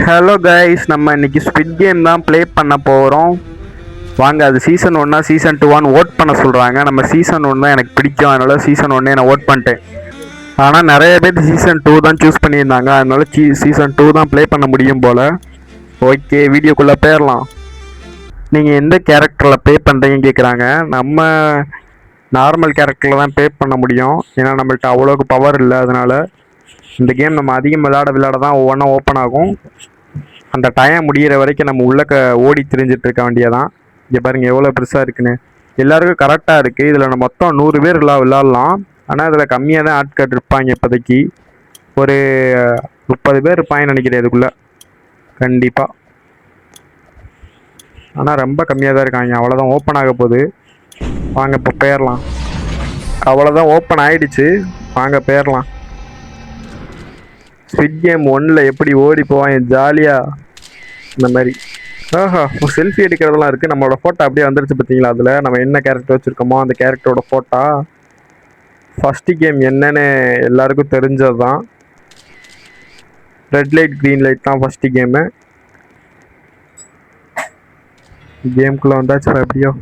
Hello guys, நம்ம இன்னைக்கு squid game தான் ப்ளே பண்ண போகிறோம். வாங்க, அது சீசன் 1 சீசன் 2 ஓட் பண்ண சொல்கிறாங்க. நம்ம சீசன் 1 தான் எனக்கு பிடிக்கும், அதனால சீசன் 1 நான் ஓட் பண்ணிட்டேன். ஆனால் நிறைய பேர் சீசன் 2 தான் சூஸ் பண்ணியிருந்தாங்க, அதனால சீசன் 2 தான் ப்ளே பண்ண முடியும் போல். ஓகே, வீடியோக்குள்ளே போயிடலாம். நீங்கள் எந்த கேரக்டரில் ப்ளே பண்ணுறீங்கன்னு கேட்குறாங்க. நம்ம நார்மல் கேரக்டரில் தான் ப்ளே பண்ண முடியும், ஏன்னா நம்மள்ட்ட அவ்வளோக்கு பவர் இல்லை. அதனால் இந்த கேம் நம்ம அதிகம் விளையாட தான் ஒவ்வொன்றா ஓப்பன் ஆகும். அந்த டைம் முடிகிற வரைக்கும் நம்ம உள்ளக்க ஓடி திரிஞ்சிட்டு இருக்க வேண்டியதான். இங்கே பாருங்கள் எவ்வளோ பெருசாக இருக்குன்னு. எல்லாருக்கும் கரெக்டாக இருக்குது. இதில் நம்ம மொத்தம் 100 பேர் விளாட்லாம். ஆனால் இதில் கம்மியாக தான் ஆட்கள் இருப்பாங்க. இப்போதைக்கு ஒரு 30 பேர் இருப்பாங்கன்னு நினைக்கிறேன் இதுக்குள்ளே கண்டிப்பாக. ஆனால் ரொம்ப கம்மியாக தான் இருக்காங்க. அவ்வளோதான் ஓப்பன் ஆக போகுது. வாங்க இப்போ போயிடலாம். அவ்வளோதான் ஓப்பன் ஆகிடுச்சு. வாங்க போயிடலாம். ஸ்குவிட் கேம் 1ல் எப்படி ஓடி போவாங்க ஜாலியாக இந்த மாதிரி. ஆஹா, செல்ஃபி எடுக்கிறதெல்லாம் இருக்குது. நம்மளோட ஃபோட்டோ அப்படியே வந்துருச்சு பார்த்தீங்களா? அதில் நம்ம என்ன கேரக்டர் வச்சுருக்கோமோ அந்த கேரக்டரோட ஃபோட்டோ. ஃபஸ்ட்டு கேம் என்னன்னு எல்லாருக்கும் தெரிஞ்சது தான். ரெட் லைட் க்ரீன் லைட் தான் ஃபஸ்ட்டு கேமு. கேமுக்குள்ளே வந்தாச்சு எப்படியோ.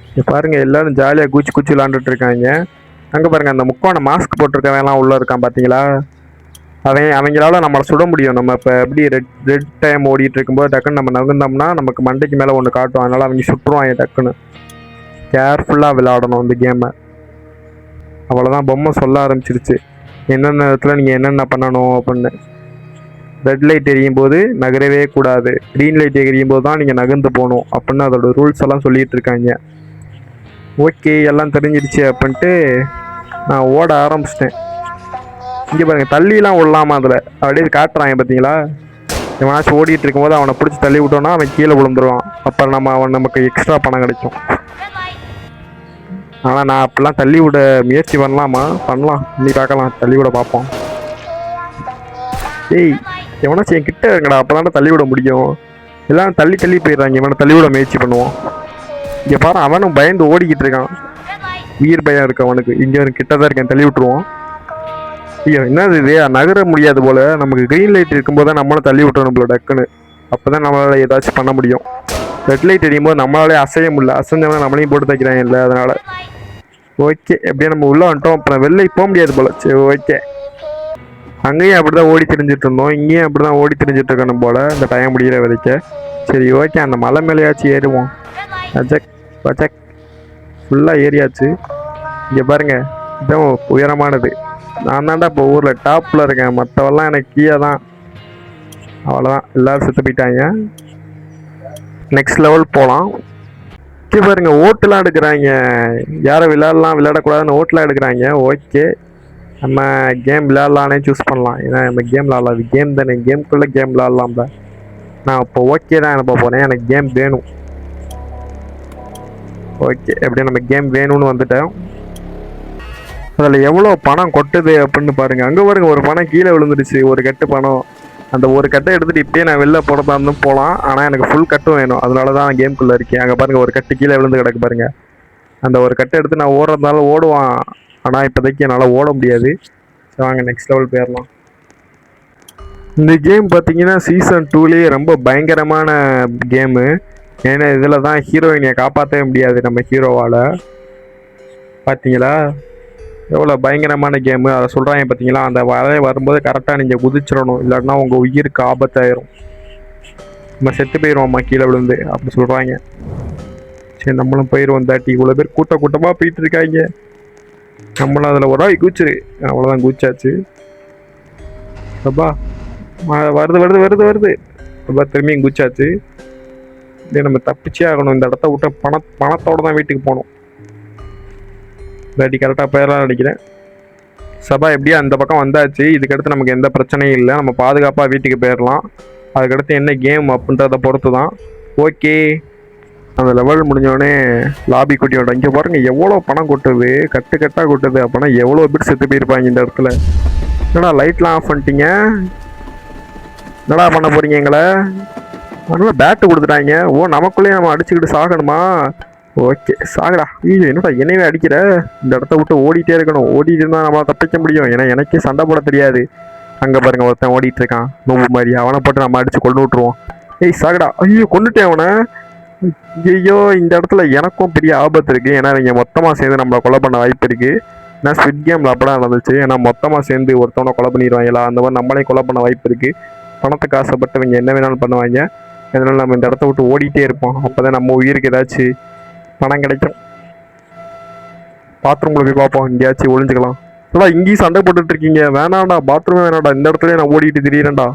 இங்கே பாருங்கள், எல்லோரும் ஜாலியாக கூச்சி விளாண்டுட்டு இருக்காங்க. அங்கே பாருங்கள், அந்த முக்கோண மாஸ்க் போட்டிருக்கவெல்லாம் உள்ளே இருக்கான் பார்த்தீங்களா? அவங்களால நம்மளை சுட முடியும். நம்ம இப்போ எப்படி ரெட் டைம் ஓடிட்டு இருக்கும்போது டக்குன்னு நம்ம நகர்ந்தோம்னா நமக்கு மண்டைக்கு மேலே ஒன்று காட்டும். அதனால் அவங்க சுட்டுருவாங்க டக்குன்னு. கேர்ஃபுல்லாக விளையாடணும் இந்த கேமை. அவ்வளோதான், பொம்மை சொல்ல ஆரம்பிச்சிருச்சு என்னென்ன இடத்துல நீங்கள் என்னென்ன பண்ணணும் அப்படின்னு. ரெட் லைட் எரியும் போது நகரவே கூடாது, க்ரீன் லைட் எரியும் போது தான் நீங்கள் நகர்ந்து போகணும் அப்படின்னு அதோட ரூல்ஸ் எல்லாம் சொல்லிகிட்டு இருக்காங்க. ஓகே, எல்லாம் தெரிஞ்சிடுச்சு அப்படின்ட்டு நான் ஓட ஆரம்பிச்சிட்டேன். இங்கே பாருங்கள், தள்ளிலாம் விடலாமா? அதில் அப்படியே காட்டுறாங்க பார்த்தீங்களா? இவனாச்சும் ஓடிட்டு இருக்கும்போது அவனை பிடிச்சி தள்ளி விட்டோன்னா அவன் கீழே விழுந்துருவான். அப்புறம் நமக்கு எக்ஸ்ட்ரா பணம் கிடைக்கும். ஆனால் நான் அப்படிலாம் தள்ளி விட முயற்சி பண்ணலாம். நீ பார்க்கலாம், தள்ளி விட பார்ப்போம். ஏய், எவனாச்சும் என் கிட்ட இருக்கடா, அப்போ தானே தள்ளி விட முடியும். எல்லாம் தள்ளி போயிடுறாங்க. இவனை தள்ளி விட முயற்சி பண்ணுவான். இங்கே பாரு, அவனும் பயந்து ஓடிக்கிட்டு இருக்கான். உயிர் பயம் இருக்கு அவனுக்கு. இங்கே அவனுக்கு கிட்ட தான் இருக்கேன், தள்ளி விட்டுருவான். ஐயோ, என்னது இது? நகர முடியாது போல். நமக்கு க்ரீன் லைட் இருக்கும்போது தான் நம்மளும் தள்ளி விட்டுறணும் போல டக்குன்னு. அப்போ தான் நம்மளால் ஏதாச்சும் பண்ண முடியும். ரெட் லைட் எரியும்போது நம்மளாலே அசைய முடியல. அசைஞ்சவங்க நம்மளையும் போட்டு தைக்கிறாங்க இல்லை, அதனால். ஓகே, எப்படியே நம்ம உள்ளே வந்துட்டோம். அப்புறம் வெளில போக முடியாது போல். சரி, ஓகே. அங்கேயும் அப்படி தான் ஓடி திரிஞ்சிட்டு இருந்தோம், இங்கேயும் அப்படி தான் ஓடி திரிஞ்சிட்டு இருக்கணும் போல் இந்த டைம் முடிகிற வரைக்கும். சரி, ஓகே, அந்த மலை மேலேயாச்சும் ஏறுவோம். பச்சக் ஃபுல்லாக ஏறியாச்சு. இங்கே பாருங்கள், இதுதான் உயரமானது. நான் தான்டா இப்போ ஊரில் டாப்பில் இருக்கேன். மற்றவெல்லாம் எனக்கு கீழே தான். அவ்வளோதான், எல்லோரும் செத்து போயிட்டாங்க. நெக்ஸ்ட் லெவல் போகலாம். கீழே பாருங்கள், ஓட்டுலாம் எடுக்கிறாங்க. யாரை விளையாடக்கூடாதுன்னு ஓட்டுலாம் எடுக்கிறாங்க. ஓகே, நம்ம கேம் விளையாடலானே சூஸ் பண்ணலாம். ஏன்னா நம்ம கேம் விளையாடலாம், அது கேம் தானே. கேமுக்குள்ளே கேம் விளையாடலாம்ல. நான் இப்போ ஓகே தான் அனுப்ப போகிறேன். எனக்கு கேம் வேணும். ஓகே, எப்படியும் நம்ம கேம் வேணும்னு வந்துட்டேன். அதில் எவ்வளோ பணம் கொட்டுது அப்படின்னு பாருங்கள். அங்கே பாருங்க, ஒரு பணம் கீழே விழுந்துடுச்சு. ஒரு கட்டு பணம். அந்த ஒரு கட்டை எடுத்துகிட்டு இப்படியே நான் வெளில போகிறதா இருந்தும் போகலாம். ஆனால் எனக்கு ஃபுல் கட்டும் வேணும். அதனால தான் நான் கேமுக்குள்ளே இருக்கேன். அங்கே பாருங்கள், ஒரு கட்டு கீழே விழுந்து கிடக்கு பாருங்கள். அந்த ஒரு கட்டை எடுத்து நான் ஓடுறதுனால ஓடுவான். ஆனால் இப்போதைக்கு என்னால் ஓட முடியாது. வாங்க நெக்ஸ்ட் லெவல் போயிடலாம். இந்த கேம் பார்த்தீங்கன்னா சீசன் 2லேயே ரொம்ப பயங்கரமான கேமு. ஏன்னா இதில் தான் ஹீரோயினியை காப்பாற்றவே முடியாது நம்ம ஹீரோவால். பார்த்தீங்களா எவ்வளோ பயங்கரமான கேமு? அதை சொல்கிறாங்க பார்த்தீங்களா? அந்த வரைய வரும்போது கரெக்டாக நீங்கள் குதிச்சிடணும், இல்லைன்னா உங்கள் உயிருக்கு ஆபத்தாயிரும். நம்ம செத்து போயிடுவோம்மா கீழே விழுந்து அப்படி சொல்கிறாங்க. சரி, நம்மளும் போயிடுவோம். தாட்டி இவ்வளோ பேர் கூட்டமாக போயிட்டு இருக்காங்க. நம்மளும் அதில் ஒரு ஆள் கூச்சிரு. அவ்வளோதான், கூச்சாச்சு. அப்பா வருது அப்பா, திரும்பியும் கூச்சாச்சு. இதே நம்ம தப்பிச்சே ஆகணும். இந்த இடத்த விட்டு பணத்தோடு தான் வீட்டுக்கு போகணும். தாட்டி கரெக்டாக போயிடலாம் நினைக்கிறேன். சபா எப்படியா அந்த பக்கம் வந்தாச்சு. இதுக்கடுத்து நமக்கு எந்த பிரச்சனையும் இல்லை. நம்ம பாதுகாப்பாக வீட்டுக்கு போயிடலாம். அதுக்கடுத்து என்ன கேம் அப்படின்றத பொறுத்து தான். ஓகே, அந்த லெவல் முடிஞ்சோடனே லாபி குட்டியோட. இங்கே பாருங்கள் எவ்வளோ பணம் கொட்டுது, கட்டாக கொட்டுது. அப்போனா எவ்வளோ பேர் செத்து போயிருப்பாங்க இந்த இடத்துல. என்னடா லைட்லாம் ஆஃப் பண்ணிட்டீங்க? என்னடா பண்ண போகிறீங்க எங்களை? அதனால பேட்டு கொடுத்துட்டாங்க. ஓ, நமக்குள்ளேயே நம்ம அடிச்சுக்கிட்டு சாகணுமா? ஓகே, சாகடா. ஐயோ, என்னடா என்னையே அடிக்கிற? இந்த இடத்த விட்டு ஓடிட்டே இருக்கணும். ஓடிட்டு இருந்தால் நம்மளால் தப்பிக்க முடியும். ஏன்னா எனக்கே சண்டை போட தெரியாது. அங்கே பாருங்க ஒருத்தன் ஓடிட்டு இருக்கான் நோம்பு மாதிரி, அவனை போட்டு நம்ம அடிச்சு கொண்டு விட்டுருவோம். ஏய் சாகடா, ஐயோ கொண்டுட்டேன் அவனை. ஐயோ இந்த இடத்துல எனக்கும் பெரிய ஆபத்து இருக்குது, ஏன்னா இவங்க மொத்தமாக சேர்ந்து நம்மளை கொலை பண்ண வாய்ப்பு இருக்குது. ஏன்னா ஸ்விட் கேமில் அப்படி நடந்துச்சு, ஏன்னா மொத்தமாக சேர்ந்து ஒருத்தவனை கொலை பண்ணிடுவாங்களா, அந்த மாதிரி நம்மளே கொலை பண்ண வாய்ப்பு இருக்குது. பணத்துக்கு ஆசைப்பட்டவங்க என்ன வேணாலும் பண்ணுவாங்க. அதனால் நம்ம இந்த இடத்த விட்டு ஓடிட்டே இருப்போம், அப்போ தான் நம்ம உயிருக்கு ஏதாச்சும் பணம் கிடைக்கும். பாத்ரூமில் போய் பார்ப்போம், எங்கேயாச்சும் ஒளிஞ்சுக்கலாம். இல்லை இங்கேயும் சண்டை போட்டுட்டு இருக்கீங்க, வேணாண்டா பாத்ரூமே வேணாண்டா, இந்த இடத்துல நான் ஓடிட்டு திரியிறேன்டா.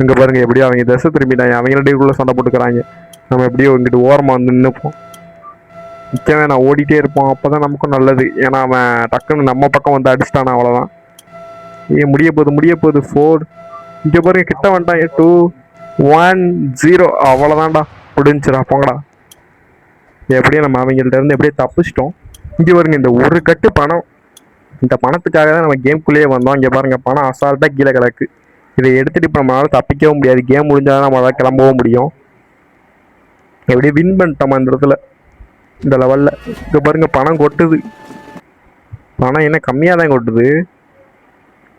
இங்கே பாருங்கள் எப்படியோ அவங்க திசை திரும்பிட்டாங்க, அவங்கள்டேக்குள்ளே சண்டை போட்டுக்கிறாங்க. நம்ம எப்படியோ இங்கிட்டு ஓரமாக வந்து நின்றுப்போம். நிற்கவே நான் ஓடிட்டே இருப்போம், அப்போ தான் நமக்கும் நல்லது. ஏன்னா அவன் டக்குன்னு நம்ம பக்கம் வந்து அடிச்சிட்டானா அவ்வளோதான். முடிய போகுது 4. இங்கே பாருங்க கிட்ட வந்துட்டான் 2 1 0, அவ்வளோதான்டா முடிஞ்சிடா போங்கடா. எப்படியும் நம்ம அவங்கள்ட்ட இருந்து எப்படியே தப்பிச்சிட்டோம். இங்கே பாருங்க இந்த ஒரு கட்டு பணம், இந்த பணத்துக்காக தான் நம்ம கேம்குள்ளேயே வந்தோம். இங்கே பாருங்கள் பணம் அசால்ட்டாக கீழே கிடக்கு. இதை எடுத்துகிட்டு இப்போ நம்மளால் தப்பிக்கவும் முடியாது, கேம் முடிஞ்சால் நம்மளால் கிளம்பவும் முடியும். எப்படியே வின் பண்ணிட்டோம் அந்த இடத்துல, இந்த லெவலில். இங்கே பாருங்கள் பணம் கொட்டுது, பணம் என்ன கம்மியாக தான் கொட்டுது.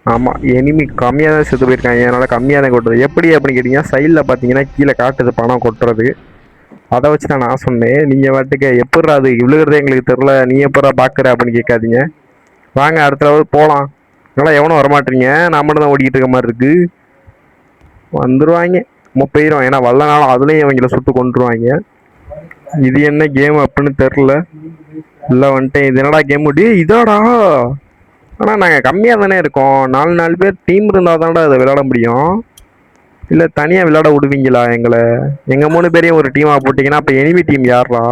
ஆமாம் எனிமி கம்மியாக தான் செத்து போயிருக்காங்க, அதனால் கம்மியாக தான் கொட்டுது. எப்படி அப்படின்னு கேட்டிங்கன்னா சைடில் பார்த்தீங்கன்னா கீழே காட்டுது பணம் கொட்டுறது. அதை வச்சு தான் நான் சொன்னேன், நீங்கள் வாட்டுக்கு எப்பட்றா அது விழுகிறதே எங்களுக்கு தெரில, நீ எப்பட்றா பார்க்குற அப்படின்னு கேட்காதீங்க. வாங்க அடுத்த லெவல் போகலாம். அதனால் எவனும் வரமாட்டீங்க, நான் மட்டும் தான் ஓடிக்கிட்டு இருக்க மாதிரி இருக்குது. வந்துடுவாங்க நம்ம போயிடும், ஏன்னா வல்லனாலும் அதுலேயும் அவங்கள சுட்டு கொண்டுருவாங்க. இது என்ன கேம் அப்படின்னு தெரில, இல்லை வந்துட்டேன். இது என்னடா கேம் முடி இதாடா. ஆனால் நாங்கள் கம்மியாக தானே இருக்கோம், 4 பேர் டீம் இருந்தால் தான்டா அதை விளையாட முடியும். இல்லை தனியாக விளையாட விடுவீங்களா எங்களை? எங்கள் 3 பேரையும் ஒரு டீமாக போட்டிங்கன்னா அப்போ எனிமி டீம் யாரா?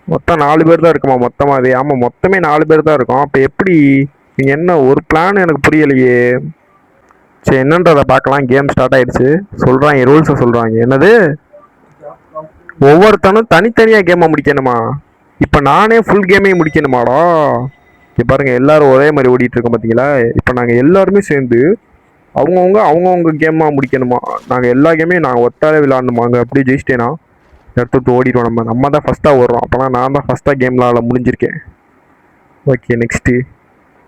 மொத்தம் 4 பேர் தான் இருக்குமா மொத்தமாகவே? ஆமாம் மொத்தமே 4 பேர் தான் இருக்கோம். அப்போ எப்படி நீங்கள் என்ன ஒரு பிளான் எனக்கு புரியலையே. சரி என்னன்றதை பார்க்கலாம். கேம் ஸ்டார்ட் ஆகிடுச்சு, சொல்கிறாங்க ரூல்ஸை சொல்கிறாங்க. என்னது ஒவ்வொருத்தனும் தனித்தனியாக கேமை முடிக்கணுமா? இப்போ நானே ஃபுல் கேமையும் முடிக்கணுமாடா? இப்போ பாருங்கள் எல்லோரும் ஒரே மாதிரி ஓடிட்டுருக்கோம் பார்த்தீங்களா. இப்போ நாங்கள் எல்லாருமே சேர்ந்து அவங்கவுங்க கேமாக முடிக்கணுமா? நாங்கள் எல்லா கேமையும் நாங்கள் ஒத்தாலே விளாடணுமாங்க. அப்படியே ஜெயிச்சிட்டேனா எடுத்துட்டு ஓடிடுவோம். நம்ம தான் ஃபஸ்ட்டாக ஓடுறோம், அப்போனா நான் தான் ஃபஸ்ட்டாக கேமில் முடிஞ்சிருக்கேன். ஓகே நெக்ஸ்ட்டு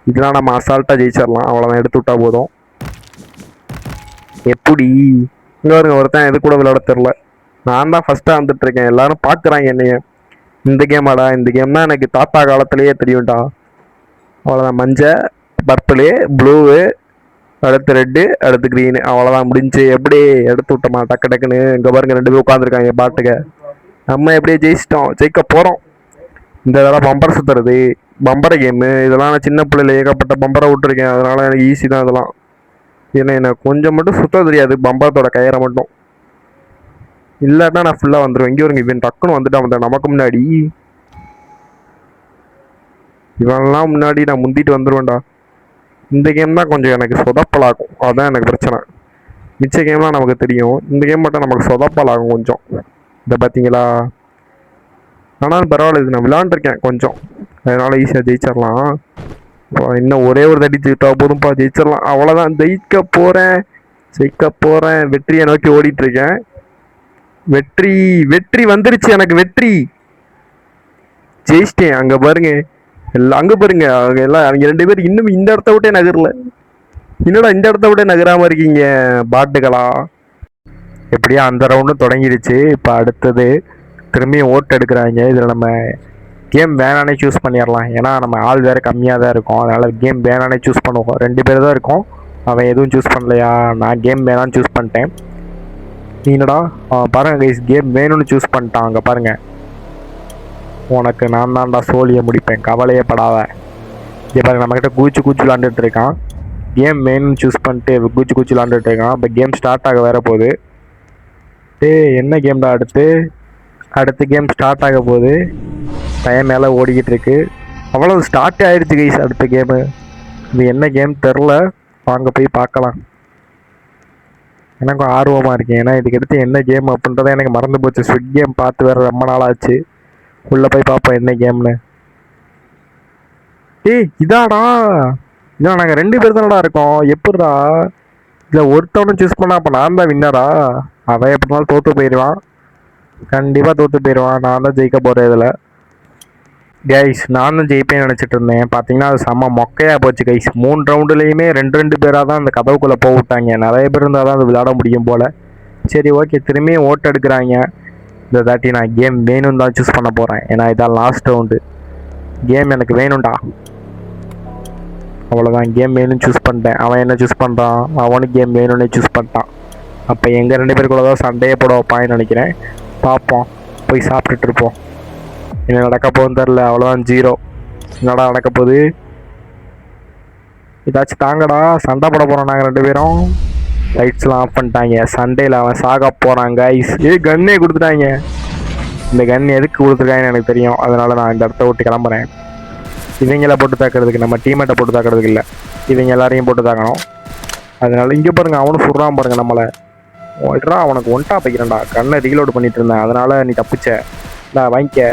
இதெல்லாம் நம்ம அசால்ட்டாக ஜெயிச்சிடலாம், அவ்வளோதான். எடுத்து விட்டா போதும். எப்படி இங்கே வருங்க ஒருத்தன் எது கூட விளையாட தெரில, நான் தான் ஃபஸ்ட்டாக வந்துட்டுருக்கேன். எல்லோரும் பார்க்குறாங்க என்னைய. இந்த கேமாடா, இந்த கேம் தான் எனக்கு தாத்தா காலத்துலேயே தெரியும்டா. அவ்வளோதான். மஞ்சள், பர்பிளு, ப்ளூவு, அடுத்து ரெட்டு, அடுத்து க்ரீனு, அவ்வளோதான் முடிஞ்சு. எப்படி எடுத்து விட்டோமா டக்கு டக்குன்னு. இங்கே பாருங்க 2 பேர் உட்காந்துருக்காங்க பாட்டுக்க. நம்ம எப்படியே ஜெயிச்சிட்டோம், ஜெயிக்க போகிறோம். இந்த இதெல்லாம் பம்பர் சுற்றுறது, பம்பரை கேமு, இதெல்லாம் நான் சின்ன பிள்ளைல ஏகப்பட்ட பம்பரை விட்டுருக்கேன், அதனால் எனக்கு ஈஸி தான் இதெல்லாம். ஏன்னா எனக்கு கொஞ்சம் மட்டும் சுற்ற தெரியாது பம்பரத்தோட கயிறை மட்டும், இல்லாட்டா நான் ஃபுல்லாக வந்துடுவேன். இங்கே வருங்க இவன் டக்குன்னு வந்துட்டான் நமக்கு முன்னாடி. இவன்லாம் முன்னாடி நான் முந்திட்டு வந்துடுவேன்டா. இந்த கேம் தான் கொஞ்சம் எனக்கு சொதப்பலாகும், அதுதான் எனக்கு பிரச்சனை. மிச்ச கேம்லாம் நமக்கு தெரியும், இந்த கேம் மட்டும் நமக்கு சொதப்பலாகும் கொஞ்சம். இதை பார்த்தீங்களா? ஆனாலும் பரவாயில்ல, இது நான் விளாண்டுருக்கேன் கொஞ்சம், அதனால் ஈஸியாக ஜெயிச்சிடலாம். இன்னும் ஒரே ஒரு தடி ஜெயிட்டா போதும்ப்பா, ஜெயிச்சிடலாம். அவ்வளோதான், ஜெயிக்க போகிறேன். வெற்றியை நோக்கி ஓடிட்டுருக்கேன். வெற்றி வந்துருச்சு எனக்கு, வெற்றி ஜெயிச்சிட்டேன். அங்கே பாருங்க எல்லாம், அங்கே பாருங்க அவங்க எல்லாம், அவங்க 2 பேர் இன்னும் இந்த இடத்த விட்டே நகரல. என்னடா இந்த இடத்த விட்டே நகராமல் இருக்கீங்க பாட்டுகளா? எப்படியா அந்த ரவுண்டும் தொடங்கிடுச்சு. இப்போ அடுத்தது திரும்பியும் ஓட்டு எடுக்கிறாங்க. இதில் நம்ம கேம் வேணானே சூஸ் பண்ணிடலாம், ஏன்னா நம்ம ஆள் வேறு கம்மியாக தான் இருக்கும், அதனால் கேம் வேணானே சூஸ் பண்ணுவோம். 2 பேர் தான் இருக்கோம், அவன் எதுவும் சூஸ் பண்ணலையா? நான் கேம் வேணான்னு சூஸ் பண்ணிட்டேன். நீனடா பாருங்கள் கைஸ், கேம் வேணும்னு சூஸ் பண்ணிட்டான். அங்கே பாருங்கள், உனக்கு நான் தான்டா சோழியை முடிப்பேன், கவலையே படாத. இங்கே பாருங்க நம்மக்கிட்ட கூச்சு விளாண்டுட்டு இருக்கான். கேம் வேணும்னு சூஸ் பண்ணிட்டு கூச்சு விளாண்டுட்டு இருக்கான். இப்போ கேம் ஸ்டார்ட் ஆக வேற போகுது. என்ன கேம்டா அடுத்து கேம் ஸ்டார்ட் ஆக போகுது. டைம் மேலே ஓடிக்கிட்டு இருக்கு. அவ்வளோ ஸ்டார்ட் ஆகிடுச்சு கைஸ் அடுத்த கேமு. இது என்ன கேம் தெரில, வாங்க போய் பார்க்கலாம். எனக்கும் ஆர்வமாக இருக்கேன், ஏன்னா இதுக்கு அடுத்து என்ன கேம் அப்படின்றத எனக்கு மறந்து போச்சு. ஸ்விட் கேம் பார்த்து வேறு ரொம்ப நாள் ஆச்சு. உள்ளே போய் பார்ப்போம் என்ன கேம்னு. இதாடா நாங்கள் 2 பேர் தானடா இருக்கோம். எப்படிடா இதில் ஒருத்தவனும் சூஸ் பண்ணா அப்போ நான் தான் வின்னரா? அவன் எப்படினாலும் தோற்று போயிடுவான், கண்டிப்பாக தோற்று போயிடுவான். நான் தான் ஜெயிக்க போகிறேன் இதில். கைஸ் நானும் ஜெயிப்பேன்னு நினச்சிட்டு இருந்தேன். பார்த்தீங்கன்னா அது செம்ம மொக்கையாக போச்சு கைஸ். 3 ரவுண்டுலேயுமே 2 பேராக தான் அந்த கதவுக்குள்ளே போட்டாங்க. நிறைய பேர் இருந்தால் தான் அது விளையாட முடியும் போல். சரி ஓகே, திரும்பியும் ஓட்டு எடுக்கிறாங்க. இந்த தாட்டி நான் கேம் வேணும்னு தான் சூஸ் பண்ண போகிறேன். ஏன்னா இதான் லாஸ்ட் ரவுண்டு. கேம் எனக்கு வேணும்டா. அவ்வளோதான், கேம் வேணும்னு சூஸ் பண்ணிட்டேன். அவன் என்ன சூஸ் பண்ணுறான்? அவனுக்கு கேம் வேணும்னு சூஸ் பண்ணிட்டான். அப்போ எங்கள் 2 பேருக்குள்ள தான் சண்டையே போட வைப்பான்னு நினைக்கிறேன். பார்ப்போம், போய் சாப்பிட்டுட்டு இருப்போம். என்ன நடக்க போகுதுன்னு தெரில. அவ்வளோதான், 0. என்னடா நடக்க போகுது? ஏதாச்சும் தாங்கடா, சண்டை போட போகிறோம் நாங்கள் 2 பேரும். லைட்ஸ்லாம் ஆஃப் பண்ணிட்டாங்க. சண்டையில் அவன் சாக போகிறான் கைஸ். கன்னே கொடுத்துட்டாங்க. இந்த கன் எதுக்கு கொடுத்துருக்காங்கன்னு எனக்கு தெரியும். அதனால் நான் இந்த இடத்த விட்டு கிளம்புறேன். இவங்கள போட்டு தாக்குறதுக்கு, நம்ம டீமேட்டை போட்டு தாக்குறதுக்கு இல்லை. இவங்க எல்லாரையும் போட்டு தாக்கணும். அதனால இங்கே பாருங்கள், அவனும் சுடுறான் பாருங்கள் நம்மளை. ஓடுறா, அவனுக்கு ஒன்ட்டா பைக்கிறேன்டா. கண்ணை ரீலோடு பண்ணிட்டு இருந்தேன். அதனால் நீ தப்பிச்ச. நான் வாங்கிக்க.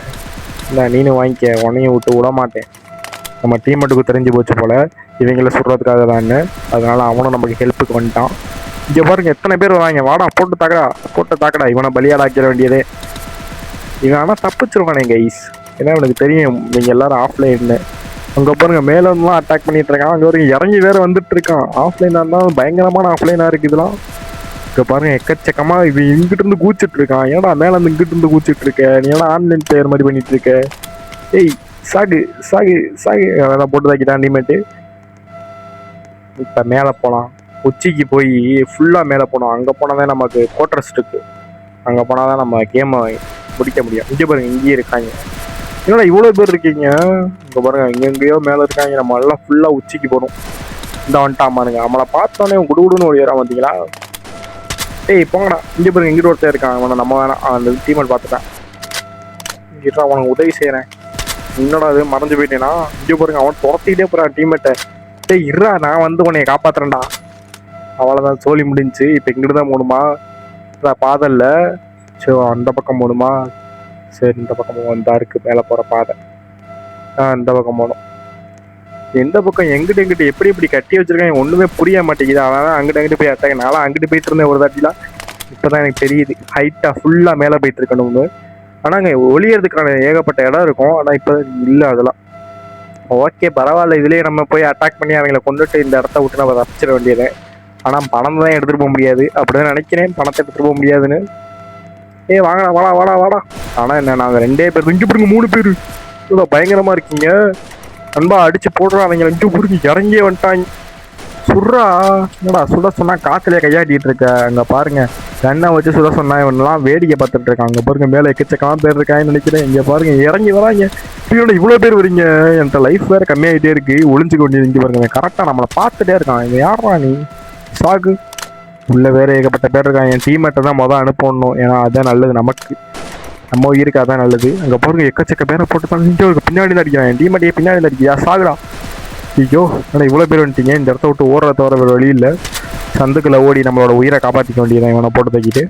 இல்லை நீனும் வாங்கிக்க. உன்னையும் விட்டு விட மாட்டேன். நம்ம டீமேட்டுக்கு தெரிஞ்சு போச்சு போல் இவங்கள சுடுறதுக்காக தான்னு. அதனால் அவனும் நமக்கு ஹெல்ப்புக்கு வந்துட்டான். இங்கே பாருங்க எத்தனை பேர் வராங்க. வாடா, போட்டு தாக்கடா. இவனை பலியாடாக்கிற வேண்டியதே. இவன் ஆனால் தப்பிச்சிருவானே கைஸ். ஏன்னா எனக்கு தெரியும் நீங்கள் எல்லோரும் ஆஃப்லைன்னு. அங்கே பாருங்கள் மேலேருந்துலாம் அட்டாக் பண்ணிகிட்டு இருக்கான். அங்கே வரைக்கும் இறங்கி வேறு வந்துட்டு இருக்கான். ஆஃப்லைனாக இருந்தாலும் பயங்கரமான ஆஃப்லைனாக இருக்குது இதெல்லாம். இப்போ பாருங்கள் எக்கச்சக்கமாக இவன் இங்கிட்டிருந்து கூச்சிட்டு இருக்கான். ஏன்னா மேலேருந்து இங்கிட்டிருந்து கூச்சிட்டு இருக்க. நீ ஏன்னா ஆன்லைன் பிளேயர் மாதிரி பண்ணிட்டு இருக்க. ஏய் சாகு அதெல்லாம் போட்டு தாக்கிட்டான் டீமேட்டு. இப்போ மேலே போகலாம். உச்சிக்கு போய் ஃபுல்லாக மேலே போனோம். அங்கே போனால் தான் நமக்கு கோட்ரஸ் இருக்கு. அங்கே போனால் தான் நம்ம கேமை முடிக்க முடியும். இங்கே பாருங்க, இங்கேயே இருக்காங்க. என்னடா இவ்வளோ பேர் இருக்கீங்க? இங்கே பாருங்க, எங்கேயோ மேலே இருக்காங்க. நம்ம எல்லாம் ஃபுல்லாக உச்சிக்கு போகணும். இந்த வந்துட்டான் பாருங்க. நம்மளை பார்த்தோன்னே குடுகுடுன்னு ஓடிறான். பார்த்தீங்களா? ஏய் போங்கடா. இங்கே பாருங்க, இங்கிட்ட ஒருத்தர் இருக்கான். அவனை நம்ம வேணாம். அந்த டீமேட் பார்த்துட்டேன். இங்கிட்ட அவனுக்கு உதவி செய்கிறேன். என்னடா அது மறைஞ்சு போயிட்டேனா? இங்கே பாருங்க, அவன் துரத்திக்கிட்டே போகிறான் டீமேட்டை. டேய் இருறா, நான் வந்து உன்னைய காப்பாற்றுறேன்டா. அவ்வளோதான், சோழி முடிஞ்சு. இப்போ இங்கிட்டு தான் போகணுமா? பாதையில் சரி அந்த பக்கம் போகணுமா? சரி இந்த பக்கம் வந்தா இருக்குது மேலே போகிற பாதை. இந்த பக்கம் போகணும். எந்த பக்கம் எங்கிட்ட எப்படி கட்டி வச்சிருக்காங்க ஒன்றுமே புரிய மாட்டேங்குது. அவன் அங்கிட்டு போய் அட்டாங்க. நான்லாம் அங்கிட்டு போயிட்டு இருந்தேன் ஒரு தாட்டிலாம். இப்போ தான் எனக்கு தெரியுது ஹைட்டாக ஃபுல்லாக மேலே போயிட்டு இருக்கணும்னு. ஆனால் அங்கே ஒளியறதுக்கான ஏகப்பட்ட இடம் இருக்கும். ஆனால் இப்போ இல்லை அதெல்லாம். ஓகே பரவாயில்ல, இதுலேயே நம்ம போய் அட்டாக் பண்ணி அவங்கள கொண்டுட்டு இந்த இடத்த விட்டு நம்ம தப்பிச்சிட வேண்டியது. ஆனால் பணம் தான் எடுத்துகிட்டு போக முடியாது. அப்படிதான் நினைக்கிறேன், பணத்தை எடுத்துகிட்டு போக முடியாதுன்னு. வாங்கடா வாடா. ஆனால் என்ன, நாங்கள் 2 பேர். இங்கே பாருங்க 3 பேர். இவ்வளோ பயங்கரமாக இருக்கீங்க. அன்பா அடிச்சு போடுறா. அவங்க இங்கே புரிஞ்சு இறங்கியே வந்துட்டாங்க. சுடுறா. என்னடா சுட சொன்னா காத்துலேயே கையாட்டிட்டு இருக்க. அங்கே பாருங்க, கண்ணை வச்சு சுட சொன்னா இவனெல்லாம் வேடிக்கை பார்த்துட்டு இருக்கான். அங்கே பாருங்க மேலே எக்கச்சக்கமாக பேர் இருக்காங்கன்னு நினைக்கிறேன். இங்கே பாருங்க இறங்கி வராங்க. இவ்வளோ பேர் வரீங்க. என்கிட்ட லைஃப் வேறு கம்மியாகிட்டே இருக்கு. ஒளிஞ்சுக்க வேண்டியது. இங்கே பாருங்க கரெக்டாக நம்மளை பார்த்துட்டே இருக்கான். இவன் யாரா நீ? சாகு. உள்ள வேறு ஏகப்பட்ட பேர் இருக்காங்க. என் டீமேட்டை தான் அனுப்பணும். ஏன்னா அதுதான் நல்லது நமக்கு. நம்ம உயிருக்கு அதான் நல்லது. அங்கே பாருங்க எக்கச்சக்க பேரை போட்டு தான் இங்கே பின்னாடி தான் அடிக்கிறான். என் டீமேட்டையே பின்னாடி தான் அடிக்கியா? சாகுடா. ஐயோ, ஆனால் இவ்வளோ பேர் வந்துட்டீங்க. இந்த இடத்த விட்டு ஓடுற தவிர வேறு வழி இல்லை. சந்துக்குள்ளே ஓடி நம்மளோட உயிரை காப்பாற்றிக்க வேண்டியதான். இவனை போட்டு தைக்கிட்டு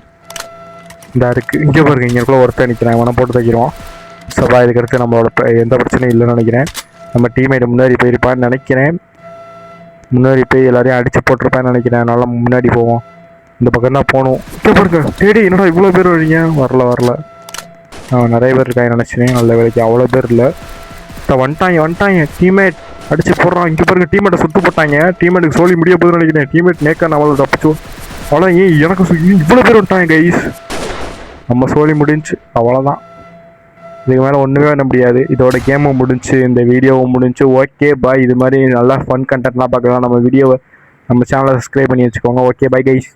இந்த இருக்குது. இங்கே பாருங்க, இங்கேக்குள்ள ஒருத்தர் நிற்கிறேன். இவனை போட்டு தைக்கிடுவான். சபா இதுக்கு அடுத்து நம்மளோட எந்த பிரச்சனையும் இல்லைன்னு நினைக்கிறேன். நம்ம டீமேட் முன்னாடி போயிருப்பான்னு நினைக்கிறேன். முன்னாடி போய் எல்லாரையும் அடித்து போட்டிருப்பான்னு நினைக்கிறேன். அதனால முன்னாடி போவோம். இந்த பக்கம் தான் போகணும். இப்போ பாருங்க, டேடி என்னடா இவ்வளோ பேர் வரீங்க? வரல. நிறைய பேர் இருக்காங்க நினச்சினேன். நல்ல வேலைக்கு அவ்வளோ பேர் இல்லை. வந்துட்டாங்க டீமேட் அடிச்சு போடுறான். இங்கே பாருங்க, டீமேட்டை சுட்டு போட்டாங்க. டீமேட்டுக்கு சோழி முடிய போகுதுன்னு நினைக்கிறேன். டீமேட் நேக்கா அவ்வளோ தப்பிச்சோம். அவ்வளோ எனக்கு இவ்வளோ பேர் வந்துட்டாங்க கைஸ். நம்ம சோழி முடிஞ்சு அவ்வளோதான். இதுக்கு மேலே ஒன்றுமே பண்ண முடியாது. இதோட கேமும் முடிஞ்சு, இந்த வீடியோவும் முடிஞ்சு. Okay bye. இது மாதிரி நல்லா ஃபன் கண்டென்ட்லாம் பார்க்கலாம். நம்ம வீடியோவை நம்ம சேனலை சப்ஸ்கிரைப் பண்ணி வச்சுக்கோங்க. Okay bye guys.